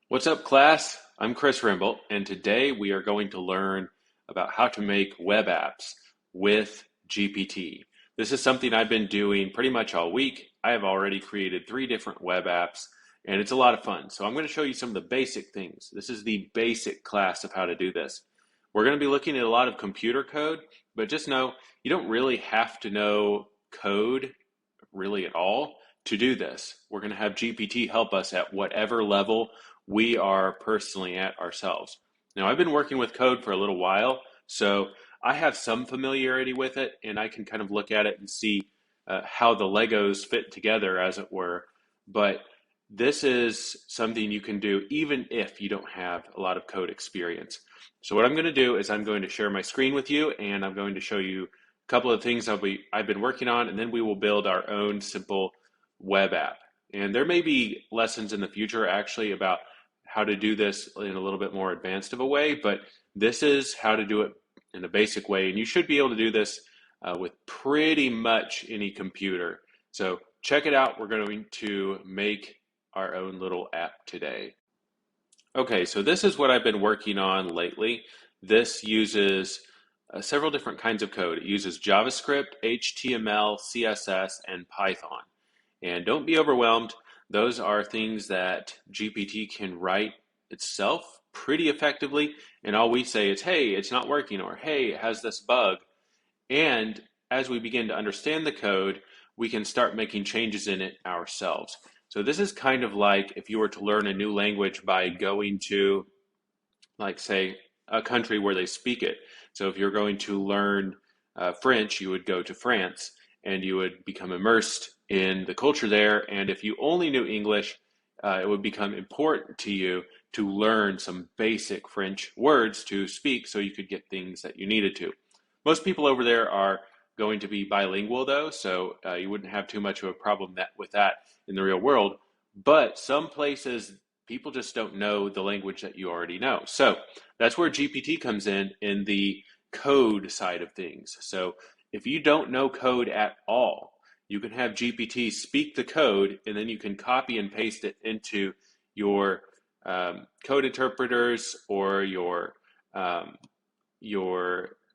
What's up, class? I'm Chris Rimble, and today we are going to learn about how to make web apps with GPT. This is something I've been doing pretty much all week. I have already created 3 different web apps, and it's a lot of fun. So I'm going to show you some of the basic things. This is the basic class of how to do this. We're going to be looking at a lot of computer code, but just know you don't really have to know code really at all to do this. We're going to have GPT help us at whatever level we are personally at ourselves. Now, I've been working with code for a little while, so I have some familiarity with it, and I can kind of look at it and see how the Legos fit together, as it were. But this is something you can do even if you don't have a lot of code experience. So what I'm going to do is I'm going to share my screen with you, and I'm going to show you a couple of things I've been working on, and then we will build our own simple web app. And there may be lessons in the future actually about how to do this in a little bit more advanced of a way, but this is how to do it in a basic way. And you should be able to do this with pretty much any computer. So check it out. We're going to make our own little app today. Okay, so this is what I've been working on lately. This uses several different kinds of code. It uses JavaScript, HTML, CSS, and Python. And don't be overwhelmed. Those are things that GPT can write itself pretty effectively. And all we say is, hey, it's not working, or hey, it has this bug. And as we begin to understand the code, we can start making changes in it ourselves. So this is kind of like if you were to learn a new language by going to, like, say, a country where they speak it. So if you're going to learn French, you would go to France and you would become immersed in the culture there. And if you only knew English, it would become important to you to learn some basic French words to speak so you could get things that you needed to. Most people over there are going to be bilingual, though, so you wouldn't have too much of a problem with that in the real world. But some places, people just don't know the language that you already know. So that's where GPT comes in the code side of things. So if you don't know code at all, you can have GPT speak the code, and then you can copy and paste it into your code interpreters or your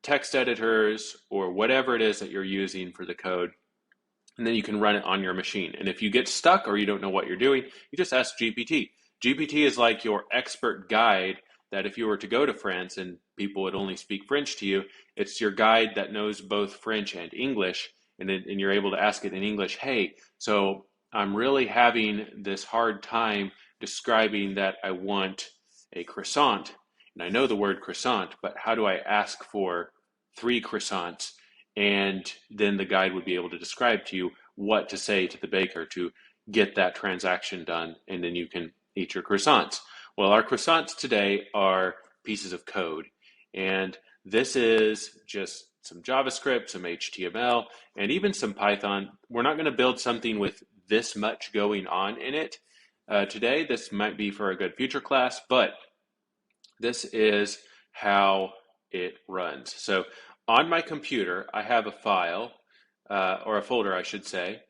text editors or whatever it is that you're using for the code. And then you can run it on your machine. And if you get stuck or you don't know what you're doing, you just ask GPT. GPT is like your expert guide that if you were to go to France and people would only speak French to you, it's your guide that knows both French and English. And you're able to ask it in English, hey, so I'm really having this hard time describing that I want a croissant. And I know the word croissant, but how do I ask for 3 croissants? And then the guide would be able to describe to you what to say to the baker to get that transaction done, and then you can eat your croissants. Well, our croissants today are pieces of code, and this is just some JavaScript, some HTML, and even some Python. We're not going to build something with this much going on in it today. This might be for a good future class, but this is how it runs. So on my computer, I have a file, or a folder, I should say,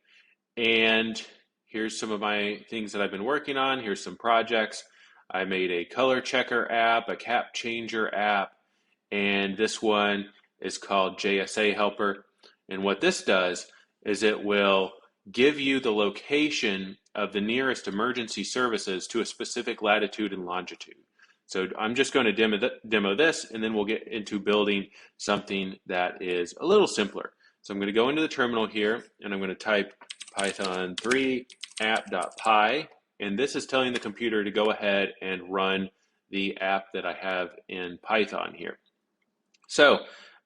and here's some of my things that I've been working on. Here's some projects. I made a color checker app, a cap changer app, and this one is called JSA Helper. And what this does is it will give you the location of the nearest emergency services to a specific latitude and longitude. So I'm just going to demo this, and then we'll get into building something that is a little simpler. So I'm going to go into the terminal here, and I'm going to type Python 3 app.py, and this is telling the computer to go ahead and run the app that I have in Python here. So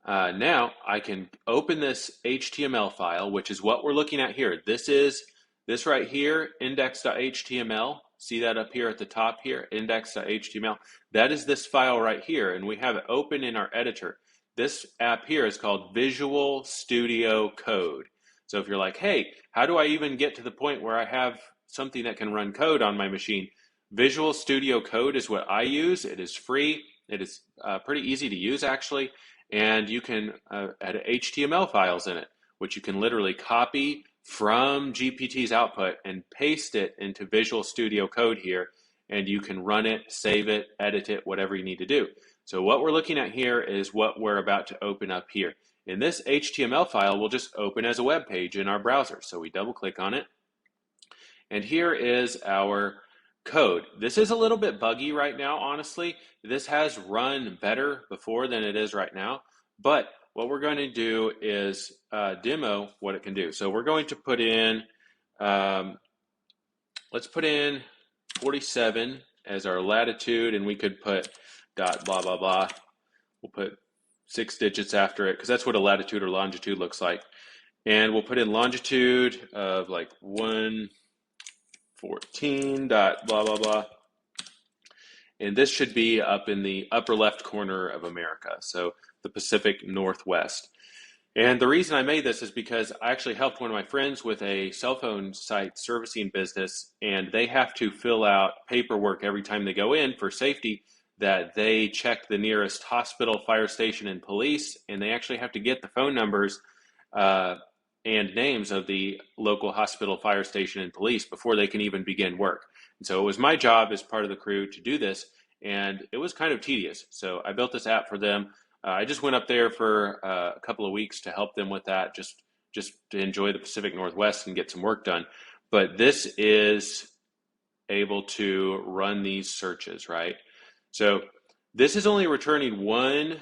now I can open this HTML file, which is what we're looking at here. This right here, index.html. See that up here at the top here, index.html. That is this file right here, and we have it open in our editor. This app here is called Visual Studio Code. So if you're like, hey, how do I even get to the point where I have something that can run code on my machine? Visual Studio Code is what I use. It is free. It is pretty easy to use, actually, and you can add HTML files in it, which you can literally copy from GPT's output and paste it into Visual Studio Code here, and you can run it, save it, edit it, whatever you need to do. So what we're looking at here is what we're about to open up here. And this HTML file will just open as a web page in our browser. So we double click on it. And here is our code. This is a little bit buggy right now, honestly. This has run better before than it is right now. But what we're going to do is demo what it can do. So we're going to put in, let's put in 47 as our latitude, and we could put dot blah, blah, blah. We'll put 6 digits after it because that's what a latitude or longitude looks like. And we'll put in longitude of like 114 dot blah, blah, blah. And this should be up in the upper left corner of America, so the Pacific Northwest. And the reason I made this is because I actually helped one of my friends with a cell phone site servicing business, and they have to fill out paperwork every time they go in for safety that they check the nearest hospital, fire station, and police, and they actually have to get the phone numbers and names of the local hospital, fire station, and police before they can even begin work. And so it was my job as part of the crew to do this, and it was kind of tedious. So I built this app for them. I just went up there for a couple of weeks to help them with that, just to enjoy the Pacific Northwest and get some work done. But this is able to run these searches, right? So this is only returning one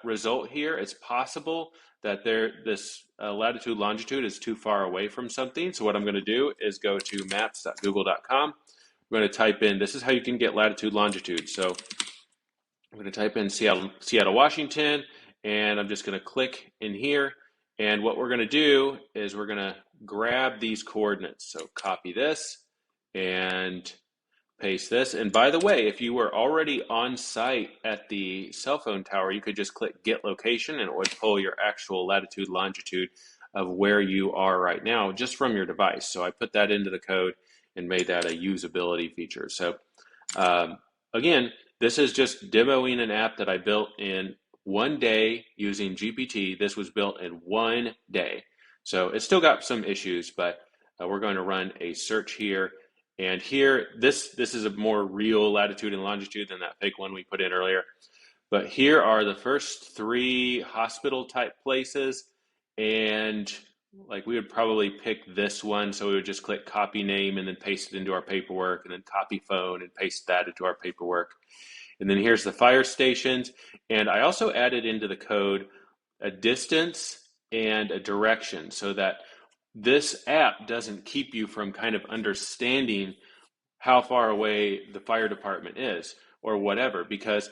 result here. It's possible that this latitude longitude is too far away from something. So what I'm going to do is go to maps.google.com. I'm going to type in, this is how you can get latitude longitude. So I'm going to type in Seattle, Washington, and I'm just going to click in here. And what we're going to do is we're going to grab these coordinates. So copy this and paste this. And by the way, if you were already on site at the cell phone tower, you could just click get location and it would pull your actual latitude, longitude of where you are right now just from your device. So I put that into the code and made that a usability feature. So again, this is just demoing an app that I built in one day using GPT. This was built in one day. So it's still got some issues, but we're going to run a search here. And here, this is a more real latitude and longitude than that fake one we put in earlier. But here are the first 3 hospital type places. And like we would probably pick this one. So we would just click copy name and then paste it into our paperwork, and then copy phone and paste that into our paperwork. And then here's the fire stations. And I also added into the code a distance and a direction so that this app doesn't keep you from kind of understanding how far away the fire department is or whatever, because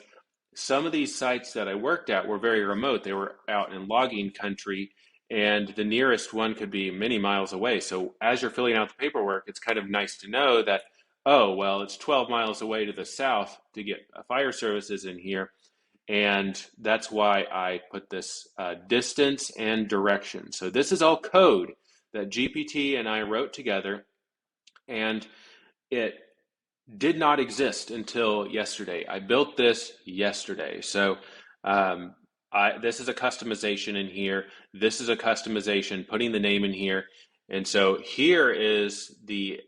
some of these sites that I worked at were very remote. They were out in logging country, and the nearest one could be many miles away. So as you're filling out the paperwork, it's kind of nice to know that, oh, well, it's 12 miles away to the south to get fire services in here. And that's why I put this distance and direction. So this is all code that GPT and I wrote together, and it did not exist until yesterday. I built this yesterday. So this is a customization in here. This is a customization, putting the name in here. And so here is the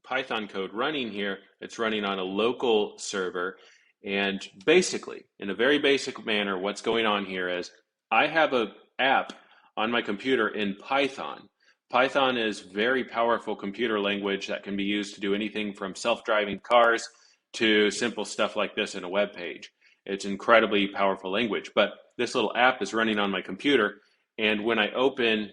Python code running here. It's running on a local server. And basically, in a very basic manner, what's going on here is I have an app on my computer in Python. Python is very powerful computer language that can be used to do anything from self-driving cars to simple stuff like this in a web page. It's incredibly powerful language, but this little app is running on my computer, and when I open,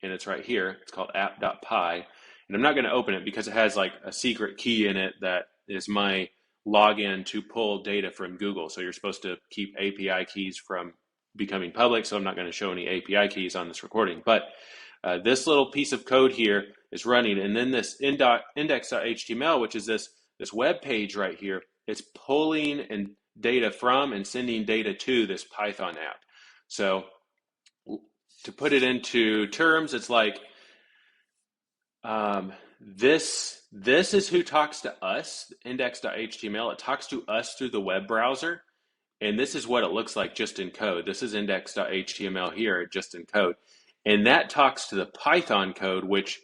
and it's right here, it's called app.py, and I'm not going to open it because it has like a secret key in it that is my login to pull data from Google. So you're supposed to keep API keys from becoming public, so I'm not going to show any API keys on this recording, but this little piece of code here is running, and then this index.html, which is this web page right here, it's pulling and data from and sending data to this Python app. So to put it into terms, it's like this is who talks to us, index.html. It talks to us through the web browser, and this is what it looks like just in code. This is index.html here, just in code. And that talks to the Python code, which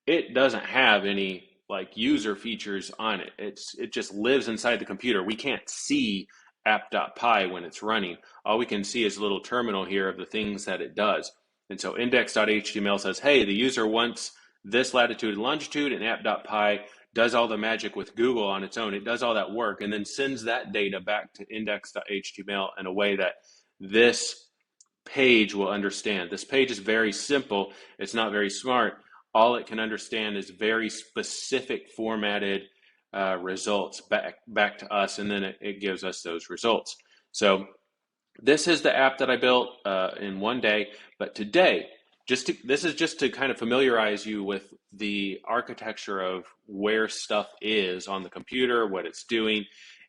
it doesn't have any like user features on it. It just lives inside the computer. We can't see app.py when it's running. All we can see is a little terminal here of the things that it does. And so index.html says, hey, the user wants this latitude and longitude, and app.py does all the magic with Google on its own. It does all that work and then sends that data back to index.html in a way that this page will understand. This page is very simple. It's not very smart. All it can understand is very specific formatted results back to us, and then it gives us those results. So this is the app that I built in one day, but today, this is just to kind of familiarize you with the architecture of where stuff is on the computer, what it's doing,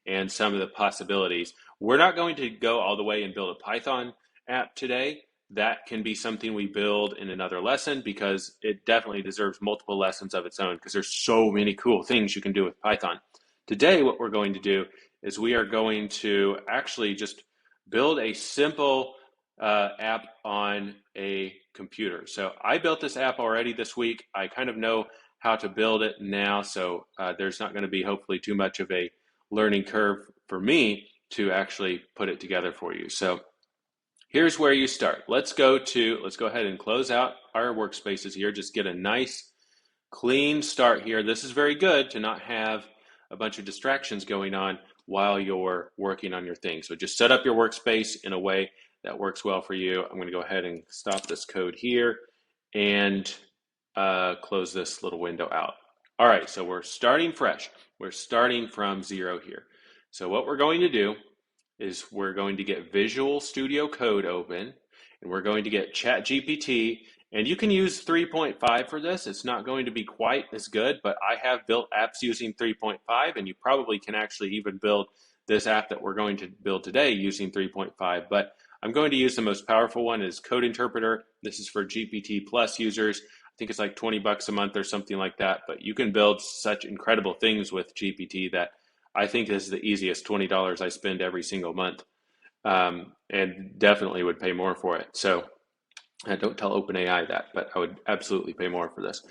and some of the possibilities. We're not going to go all the way and build a Python app today. That can be something we build in another lesson, because it definitely deserves multiple lessons of its own, because there's so many cool things you can do with Python. Today, what we're going to do is we are going to actually just build a simple app on a computer. So I built this app already this week. I kind of know how to build it now, so there's not going to be hopefully too much of a learning curve for me to actually put it together for you. So here's where you start. Let's go ahead and close out our workspaces here. Just get a nice clean start here. This is very good to not have a bunch of distractions going on while you're working on your thing. So just set up your workspace in a way that works well for you. I'm going to go ahead and stop this code here and close this little window out. All right, so we're starting fresh. We're starting from zero here. So what we're going to do is we're going to get Visual Studio Code open, and we're going to get ChatGPT, and you can use 3.5 for this. It's not going to be quite as good, but I have built apps using 3.5, and you probably can actually even build this app that we're going to build today using 3.5, but I'm going to use the most powerful one is Code Interpreter. This is for GPT Plus users. I think it's like 20 bucks a month or something like that, but you can build such incredible things with GPT that I think this is the easiest $20 I spend every single month, and definitely would pay more for it. So don't tell OpenAI that, but I would absolutely pay more for this.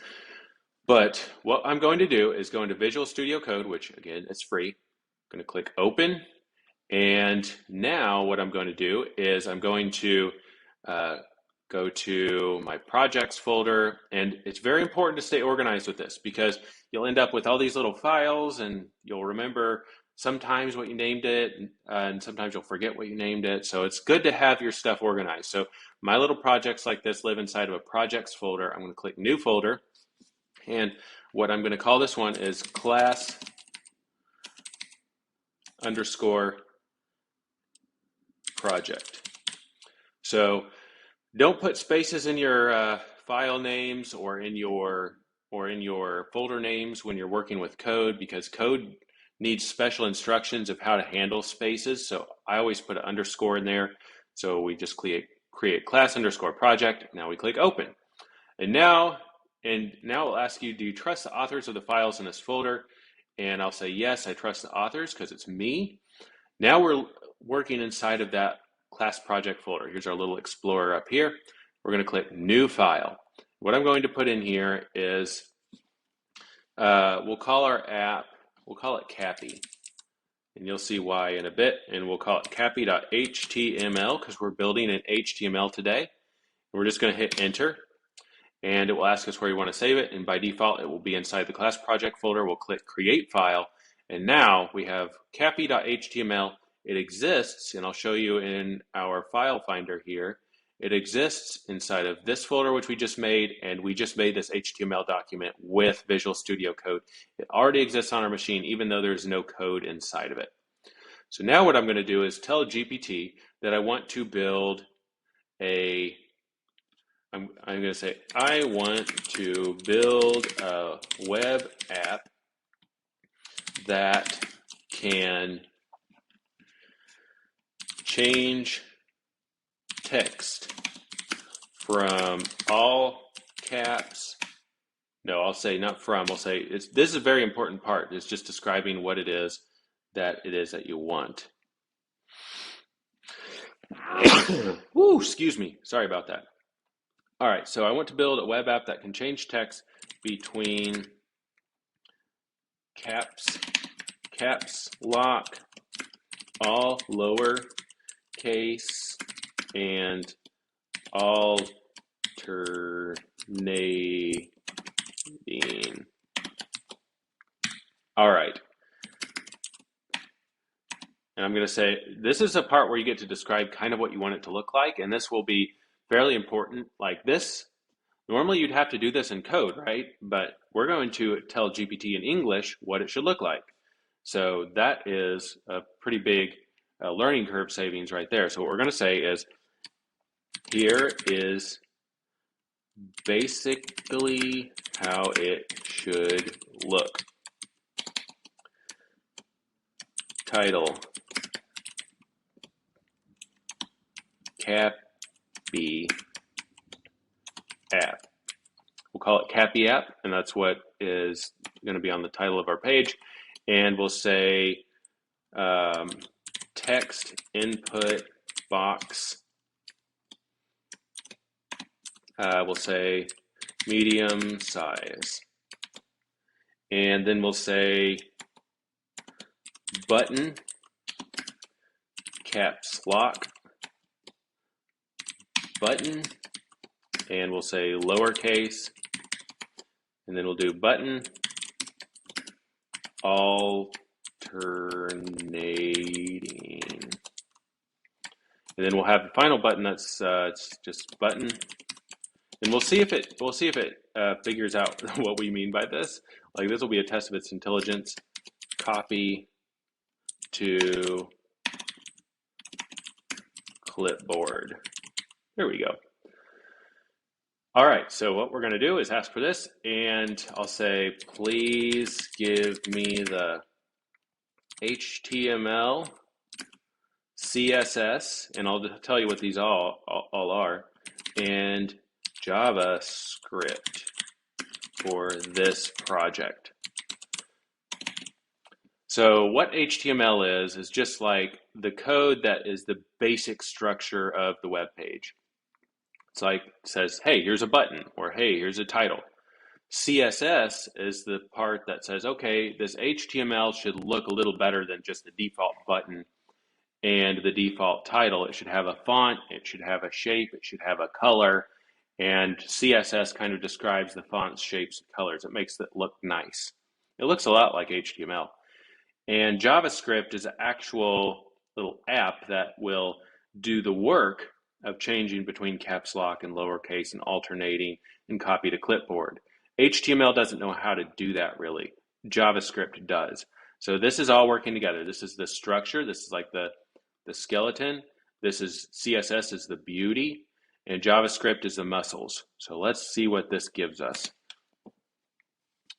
But what I'm going to do is go into Visual Studio Code, which again, it's free. I'm going to click Open. And now what I'm going to do is I'm going to go to my projects folder, and it's very important to stay organized with this, because you'll end up with all these little files, and you'll remember sometimes what you named it, and sometimes you'll forget what you named it. So it's good to have your stuff organized. So my little projects like this live inside of a projects folder. I'm going to click New Folder, and what I'm going to call this one is class underscore project. So don't put spaces in your file names or in your folder names when you're working with code, because code needs special instructions of how to handle spaces. So I always put an underscore in there. So we just create class underscore project. Now we click Open. And now it'll ask you, do you trust the authors of the files in this folder? And I'll say, yes, I trust the authors because it's me. Now we're working inside of that class project folder. Here's our little explorer up here. We're going to click New File. What I'm going to put in here is, we'll call our app, we'll call it Cappy. And you'll see why in a bit. And we'll call it cappy.html because we're building in HTML today. And we're just going to hit Enter. And it will ask us where you want to save it. And by default, it will be inside the class project folder. We'll click Create File. And now we have cappy.html. It exists, and I'll show you in our file finder here. It exists inside of this folder, which we just made, and we just made this HTML document with Visual Studio Code. It already exists on our machine, even though there's no code inside of it. So now what I'm going to do is tell GPT that I want to build I'm going to say, I want to build a web app that can change text from all caps. No, I'll say not from, I'll say this is a very important part. It's just describing what it is that you want. Woo, excuse me. Sorry about that. All right, so I want to build a web app that can change text between caps lock, all lower case, and alternating. All right. And I'm going to say, this is a part where you get to describe kind of what you want it to look like. And this will be fairly important. Like this, normally you'd have to do this in code, right? But we're going to tell GPT in English what it should look like. So that is a pretty big learning curve savings right there. So what we're going to say is, here is basically how it should look. Title, Cappy app. We'll call it Cappy app, and that's what is going to be on the title of our page. And we'll say text input box. We'll say medium size. And then we'll say button, caps lock, button, and we'll say lowercase, and then we'll do button, alternating. And then we'll have the final button that's it's just button. And we'll see if it figures out what we mean by this. Like, this will be a test of its intelligence. Copy to clipboard. There we go. All right, so what we're going to do is ask for this, and I'll say, please give me the HTML, CSS, and I'll tell you what these all are, and JavaScript for this project. So what HTML is just like the code that is the basic structure of the web page. It's like, it says, hey, here's a button, or hey, here's a title. CSS is the part that says, okay, this HTML should look a little better than just the default button and the default title. It should have a font, it should have a shape, it should have a color, and CSS kind of describes the fonts, shapes, and colors. It makes it look nice. It looks a lot like HTML. And JavaScript is an actual little app that will do the work of changing between caps lock and lowercase and alternating and copy to clipboard. HTML doesn't know how to do that really. JavaScript does. So this is all working together. This is the structure. This is like the skeleton. This is CSS is the beauty, and JavaScript is the muscles. So let's see what this gives us.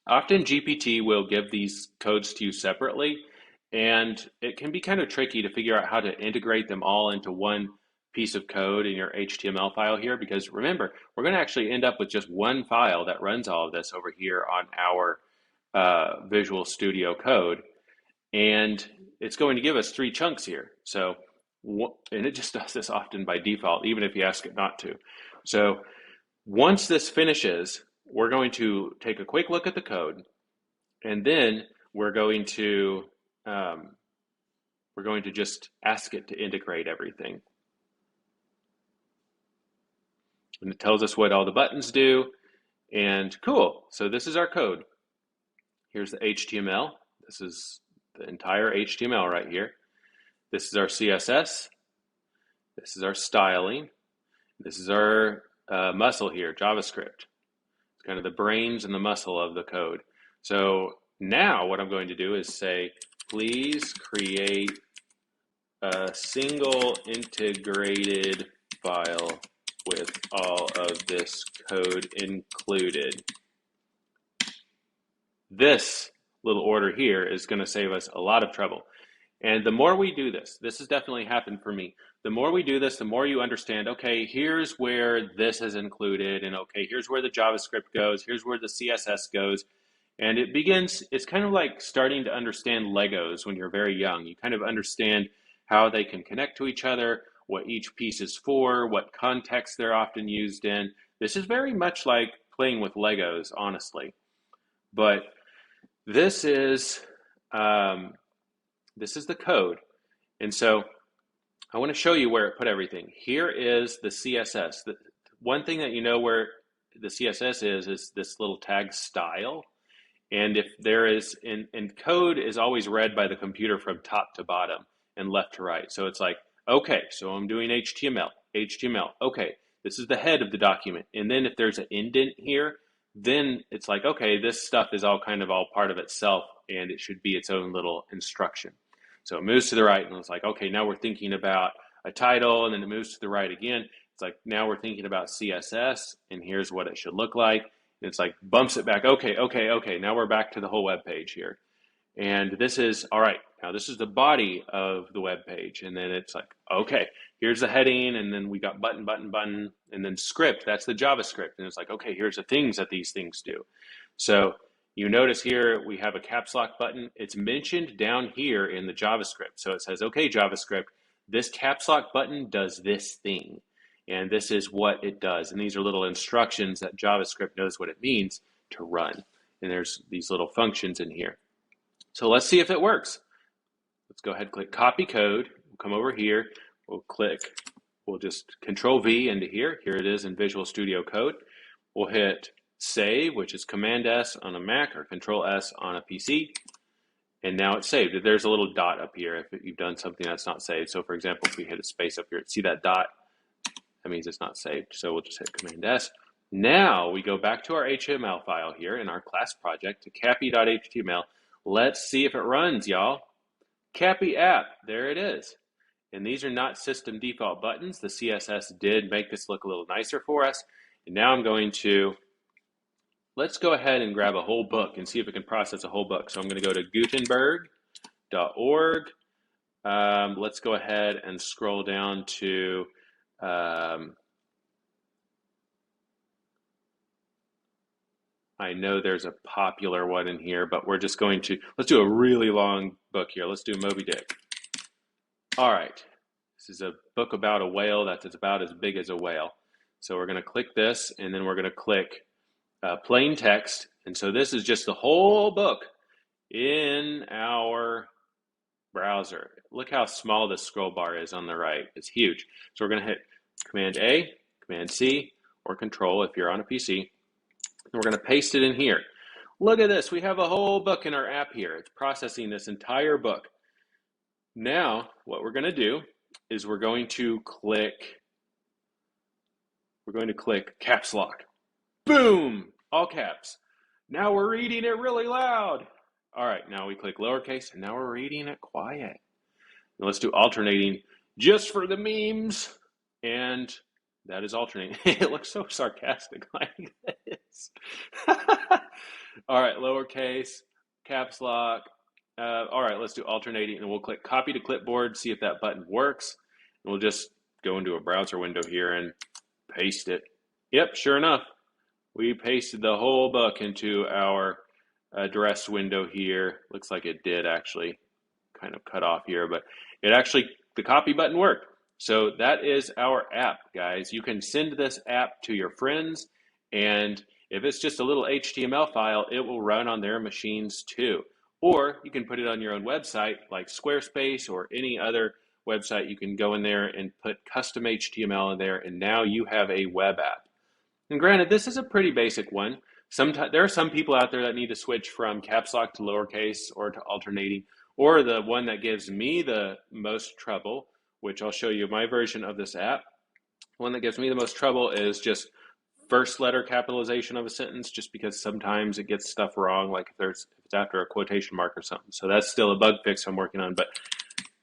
Often GPT will give these codes to you separately, and it can be kind of tricky to figure out how to integrate them all into one piece of code in your HTML file here, because remember, we're going to actually end up with just one file that runs all of this over here on our Visual Studio Code, and it's going to give us 3 chunks here. So, and it just does this often by default, even if you ask it not to. So once this finishes, we're going to take a quick look at the code, and then we're going to just ask it to integrate everything. And it tells us what all the buttons do, and cool. So this is our code. Here's the HTML. This is the entire HTML right here. This is our CSS. This is our styling. This is our muscle here, JavaScript. It's kind of the brains and the muscle of the code. So now what I'm going to do is say, please create a single integrated file with all of this code included. This little order here is going to save us a lot of trouble. And the more we do this, this has definitely happened for me. The more we do this, the more you understand, okay, here's where this is included, and okay, here's where the JavaScript goes, here's where the CSS goes. And it begins, it's kind of like starting to understand Legos when you're very young. You kind of understand how they can connect to each other, what each piece is for, what context they're often used in. This is very much like playing with Legos, honestly. But This is um, this is the code. And so I want to show you where it put everything. Here is the CSS. The one thing that you know where the CSS is this little tag style. And if there is, and code is always read by the computer from top to bottom and left to right. So it's like, okay, so I'm doing HTML. Okay, this is the head of the document. And then if there's an indent here, then it's like, okay, this stuff is all kind of all part of itself and it should be its own little instruction. So it moves to the right and it's like, okay, now we're thinking about a title, and then it moves to the right again. It's like, now we're thinking about CSS and here's what it should look like. It's like bumps it back. Okay. Now we're back to the whole web page here. And this is, all right, now this is the body of the web page. And then it's like, okay, here's the heading. And then we got button. And then script, that's the JavaScript. And it's like, okay, here's the things that these things do. So you notice here we have a caps lock button. It's mentioned down here in the JavaScript. So it says, okay, JavaScript, this caps lock button does this thing. And this is what it does. And these are little instructions that JavaScript knows what it means to run. And there's these little functions in here. So let's see if it works. Let's go ahead and click copy code. We'll come over here. We'll just Control V into here. Here it is in Visual Studio Code. We'll hit save, which is Command S on a Mac or Control S on a PC. And now it's saved. There's a little dot up here if you've done something that's not saved. So for example, if we hit a space up here, see that dot? That means it's not saved. So we'll just hit Command S. Now we go back to our HTML file here in our class project to cappy.html. Let's see if it runs, y'all. Cappy app, there it is. And these are not system default buttons. The CSS did make this look a little nicer for us. And now I'm going to, let's go ahead and grab a whole book and see if it can process a whole book. So I'm going to go to gutenberg.org. Let's go ahead and scroll down to I know there's a popular one in here, but we're just going to, let's do a really long book here. Let's do Moby Dick. All right. This is a book about a whale that's about as big as a whale. So we're going to click this, and then we're going to click plain text. And so this is just the whole book in our browser. Look how small this scroll bar is on the right. It's huge. So we're going to hit Command A, Command C, or Control if you're on a PC. And we're going to paste it in here. Look at this. We have a whole book in our app here. It's processing this entire book. Now, what we're going to do is we're going to click caps lock. Boom! All caps. Now we're reading it really loud. All right, now we click lowercase, and now we're reading it quiet. Now let's do alternating just for the memes. And that is alternating. It looks so sarcastic like this. All right, lowercase, caps lock. All right, let's do alternating, and we'll click copy to clipboard, see if that button works. And we'll just go into a browser window here and paste it. Yep, sure enough, we pasted the whole book into our address window here. Looks like it did actually kind of cut off here, but it actually, the copy button worked. So that is our app, guys. You can send this app to your friends, and if it's just a little HTML file, it will run on their machines too. Or you can put it on your own website like Squarespace or any other website. You can go in there and put custom HTML in there, and now you have a web app. And granted, this is a pretty basic one. Sometimes there are some people out there that need to switch from caps lock to lowercase or to alternating, or the one that gives me the most trouble, which I'll show you my version of this app. One that gives me the most trouble is just first letter capitalization of a sentence, just because sometimes it gets stuff wrong, like if it's after a quotation mark or something. So that's still a bug fix I'm working on, but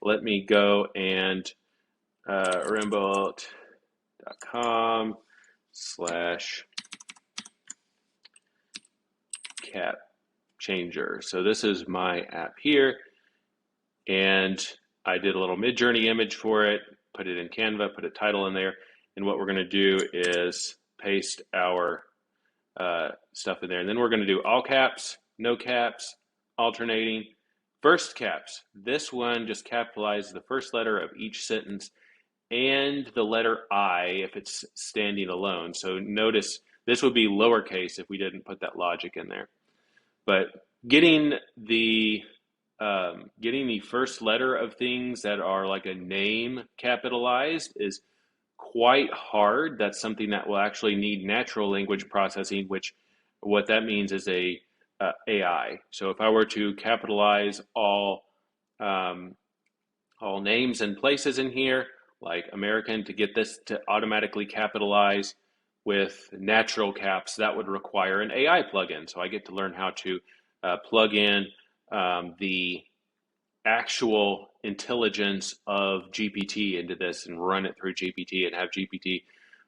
let me go and rimbolt.com/cap changer. So this is my app here, and I did a little Mid-Journey image for it, put it in Canva, put a title in there, and what we're going to do is paste our stuff in there. And then we're going to do all caps, no caps, alternating, first caps. This one just capitalizes the first letter of each sentence and the letter I if it's standing alone. So notice this would be lowercase if we didn't put that logic in there. But getting the getting the first letter of things that are like a name capitalized is quite hard. That's something that will actually need natural language processing, which what that means is a AI. So if I were to capitalize um, all names and places in here, like American, to get this to automatically capitalize with natural caps, that would require an AI plugin. So I get to learn how to plug in the actual intelligence of GPT into this and run it through GPT and have GPT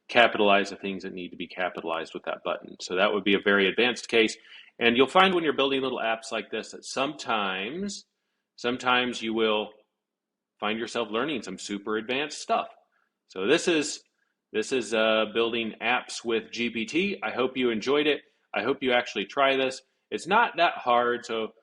capitalize the things that need to be capitalized with that button. So that would be a very advanced case. And you'll find when you're building little apps like this that sometimes you will find yourself learning some super advanced stuff. So this is building apps with GPT. I hope you enjoyed it. I hope you actually try this. It's not that hard. So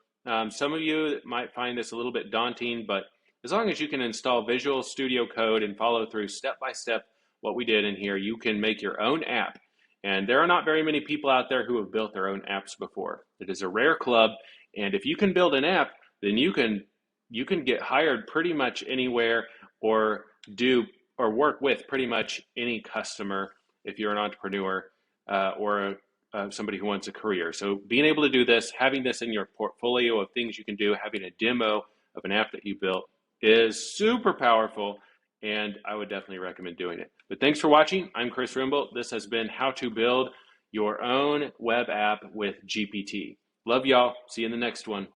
some of you might find this a little bit daunting, but as long as you can install Visual Studio Code and follow through step by step what we did in here, you can make your own app. And there are not very many people out there who have built their own apps before. It is a rare club, and if you can build an app, then you can get hired pretty much anywhere or do or work with pretty much any customer if you're an entrepreneur or somebody who wants a career. So being able to do this, having this in your portfolio of things you can do, having a demo of an app that you built is super powerful, and I would definitely recommend doing it. But thanks for watching. I'm Chris Rimble. This has been how to build your own web app with GPT. Love y'all. See you in the next one.